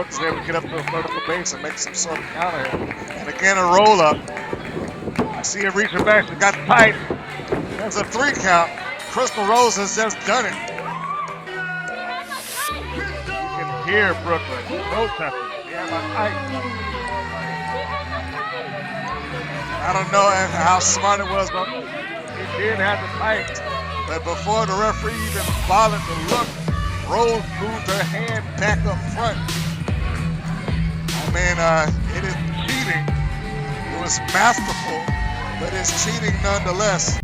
Brooklyn's able to get up to a vertical base and make some sort of counter here. And again, a roll up. I see her reaching back. She got tight. There's a 3 count. Crystal Rose has just done it. You can hear Brooklyn protesting. Yeah, my tight. I don't know how smart it was, but he did have the tight. But before the referee even bothered to look, Rose moved her hand back up front. I mean, it is cheating. It was masterful, but it's cheating nonetheless.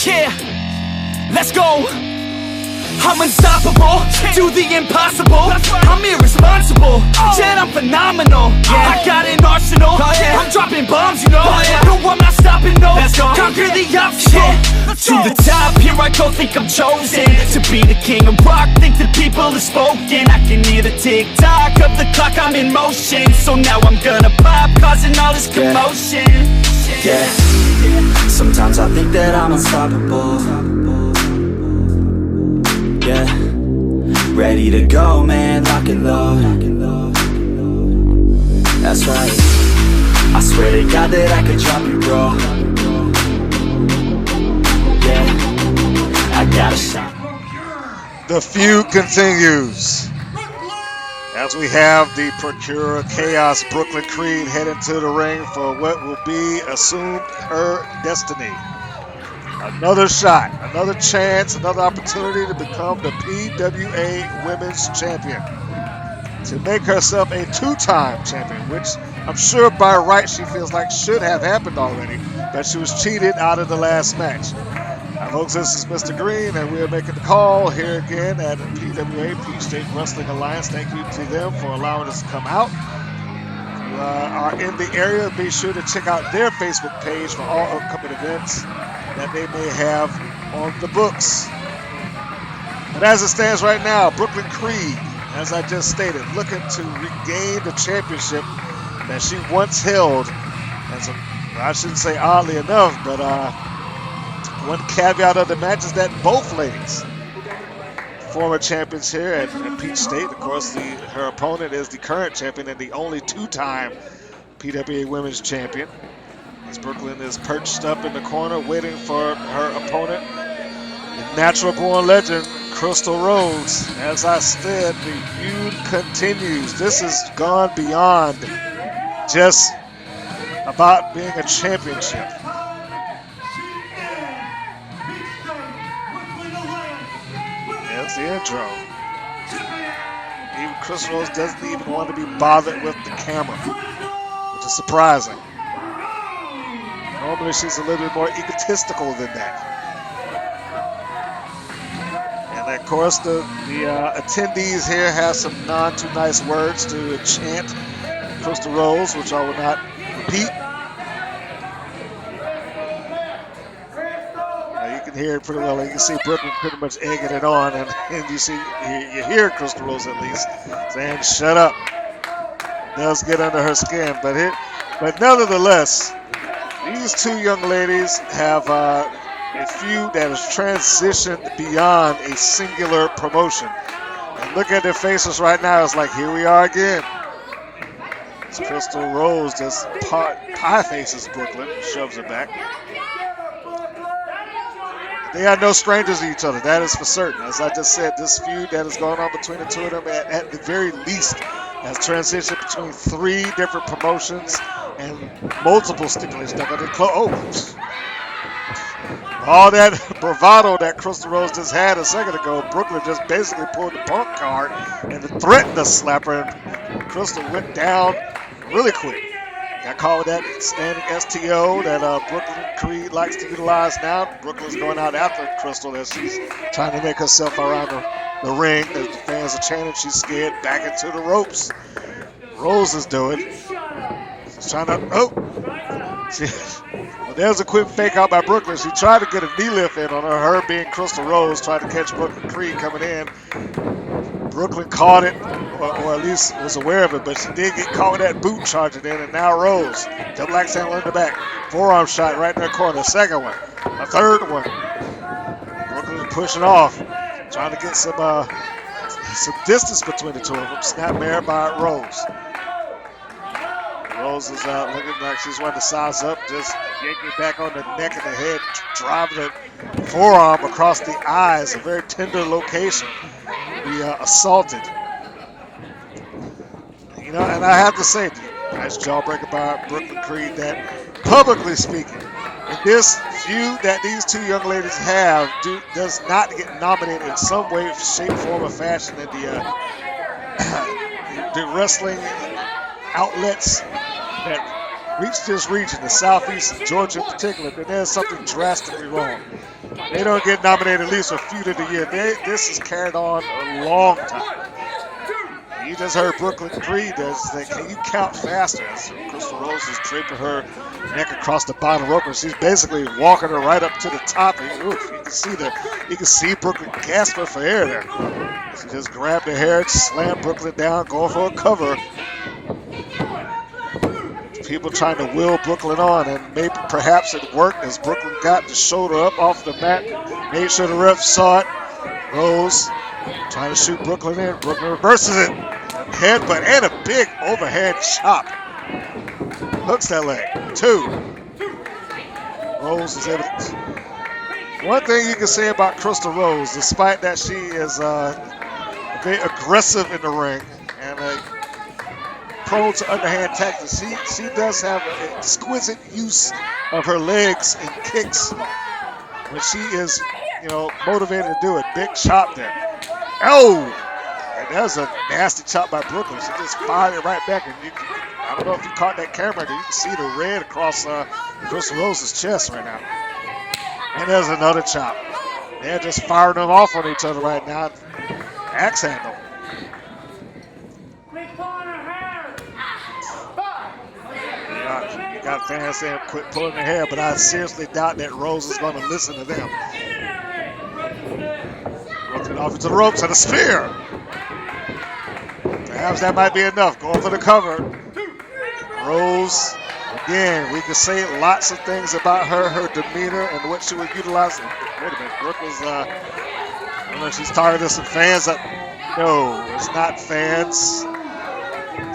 Yeah, let's go. I'm unstoppable, do the impossible. I'm irresponsible, yet I'm phenomenal. I got an arsenal, I'm dropping bombs, you know. No, I'm not stopping, no. Conquer the obstacle. To the top, here I go, think I'm chosen to be the king of rock, think the people have spoken. I can hear the tick-tock of the clock, I'm in motion. So now I'm gonna pop, causing all this commotion. Yeah, sometimes I think that I'm unstoppable. Yeah, ready to go, man, lock and load. That's right, I swear to God that I could drop you, bro. Yeah, I got a shot. The feud continues as we have the Procurer Chaos Brooklyn Creed head into the ring for what will be assumed her destiny. Another shot, another chance, another opportunity to become the PWA Women's Champion. To make herself a 2-time champion, which I'm sure by right she feels like should have happened already, but she was cheated out of the last match. Now, folks, this is Mr. Green, and we're making the call here again at PWA, Peach State Wrestling Alliance. Thank you to them for allowing us to come out. If you are in the area, be sure to check out their Facebook page for all upcoming events that they may have on the books. But as it stands right now, Brooklyn Creed, as I just stated, looking to regain the championship that she once held. And I shouldn't say oddly enough, but one caveat of the match is that both ladies, former champions here at Peach State, of course, her opponent is the current champion and the only 2-time PWA Women's Champion. As Brooklyn is perched up in the corner waiting for her opponent, the natural-born legend, Crystal Rose. As I said, the feud continues. This has gone beyond just about being a championship. That's the intro. Even Crystal Rose doesn't even want to be bothered with the camera, which is surprising. Normally she's a little bit more egotistical than that. And of course the attendees here have some too nice words to chant Crystal Rose, which I will not repeat. You can hear it pretty well. You can see Brooklyn pretty much egging it on, and you hear Crystal Rose at least saying, "Shut up." It does get under her skin, but nevertheless, these two young ladies have a feud that has transitioned beyond a singular promotion. And look at their faces right now. It's like, here we are again. As Crystal Rose just pie faces Brooklyn, shoves it back. They are no strangers to each other. That is for certain. As I just said, this feud that is going on between the two of them at the very least has transitioned between 3 different promotions and multiple stipulations. All that bravado that Crystal Rose just had a second ago, Brooklyn just basically pulled the punk card and threatened to slap her, and Crystal went down really quick. Got caught with that standing STO that Brooklyn Creed likes to utilize now. Brooklyn's going out after Crystal as she's trying to make herself around the ring. As the fans are chanting, she's scared back into the ropes. Rose is doing. She's trying to, well, there's a quick fake out by Brooklyn. She tried to get a knee lift in on her being Crystal Rose, trying to catch Brooklyn Creed coming in. Brooklyn caught it, or at least was aware of it, but she did get caught with that boot charging in, and now Rose. Double axe handle in the back. Forearm shot right in the corner. Second one. A third one. Brooklyn pushing off, trying to get some some distance between the two of them. Snapmare by Rose. Rose is looking like she's wanting to size up, just yanking back on the neck and the head, driving the forearm across the eyes, a very tender location. Be assaulted. You know, and I have to say, nice jawbreaker by Brooklyn Creed, that publicly speaking, in this feud that these two young ladies have, does not get nominated in some way, shape, form, or fashion in the wrestling outlets that reach this region, the Southeast and Georgia in particular, then there's something drastically wrong. They don't get nominated at least for feud of the year. This is carried on a long time. You just heard Brooklyn Creed say, can you count faster? As Crystal Rose is draping her neck across the bottom rope, and she's basically walking her right up to the top. You can see Brooklyn gasping for air there. She just grabbed her hair, slammed Brooklyn down, going for a cover. People trying to will Brooklyn on, and maybe perhaps it worked as Brooklyn got the shoulder up off the mat, made sure the ref saw it. Rose trying to shoot Brooklyn in. Brooklyn reverses it. Headbutt and a big overhead chop. Hooks that leg. 2. Rose is able to. One thing you can say about Crystal Rose, despite that she is very aggressive in the ring and prone to underhand tactics, she does have an exquisite use of her legs and kicks when she is, motivated to do it. Big chop there. Oh! And that was a nasty chop by Brooklyn. She just fired it right back. And I don't know if you caught that camera, but you can see the red across Crystal Rose's chest right now. And there's another chop. They're just firing them off on each other right now. Axe handle. You got fans saying quit pulling their hair, but I seriously doubt that Rose is going to listen to them. Brooklyn off into the ropes and a spear. Perhaps that might be enough. Going for the cover. Rose, again, we could say lots of things about her demeanor and what she would utilize. Wait a minute, Brooklyn's, I don't know if she's targeting some fans. No, it's not fans.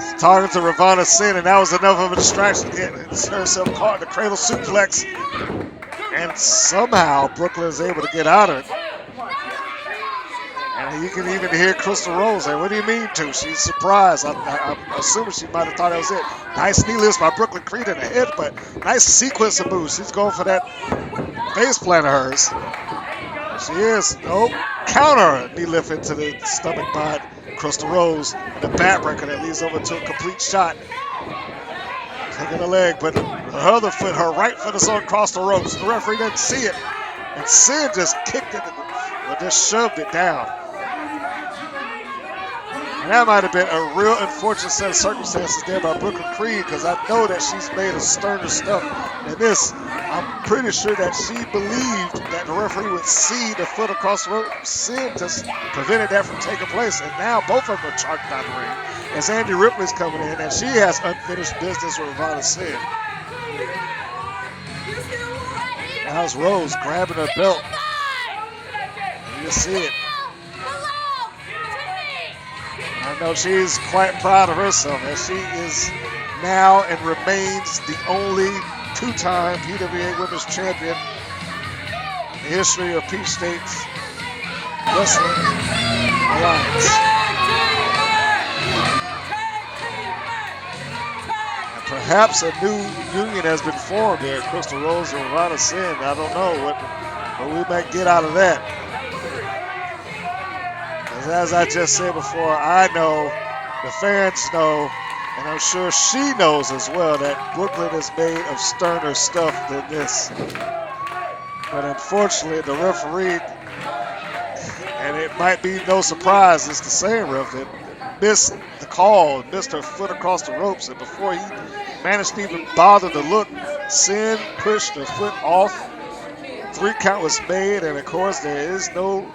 She's targeting to Ravana Sin, and that was enough of a distraction to get herself caught in the cradle suplex. And somehow Brooklyn is able to get out of it. And you can even hear Crystal Rose say, what do you mean to? She's surprised. I'm assuming she might have thought that was it. Nice knee lift by Brooklyn Creed in the head, but nice sequence of moves. She's going for that face plant of hers. She is. Oh, counter knee lift into the stomach by Crystal Rose. And the backbreaker that leads over to a complete shot. Taking the leg, but her other foot, her right foot is on across the ropes. The referee didn't see it. And Sid just kicked it, or just shoved it down. And that might have been a real unfortunate set of circumstances there by Brooklyn Creed, because I know that she's made of sterner stuff than this. I'm pretty sure that she believed that the referee would see the foot across the rope. Sid just prevented that from taking place, and now both of them are charged out of the ring as Andy Ripley's coming in, and she has unfinished business with Ravana Sid. How's Rose grabbing her belt? You see it. I know she's quite proud of herself, as she is now and remains the only two-time PWA Women's Champion in the history of Peach State's Wrestling Alliance. And perhaps a new union has been formed here, Crystal Rose and Ravana Sin. I don't know what we might get out of that. As I just said before, I know, the fans know, and I'm sure she knows as well, that Brooklyn is made of sterner stuff than this. But unfortunately, the referee, and it might be no surprise, it's the same ref that missed the call, missed her foot across the ropes, and before he managed to even bother to look, Sin pushed her foot off. 3 count was made, and of course there is no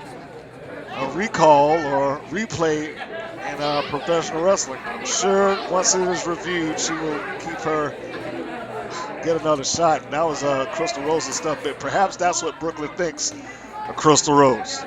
a recall or replay in professional wrestling. I'm sure once it is reviewed, she will get another shot. And that was Crystal Rose's stuff, but perhaps that's what Brooklyn thinks of Crystal Rose.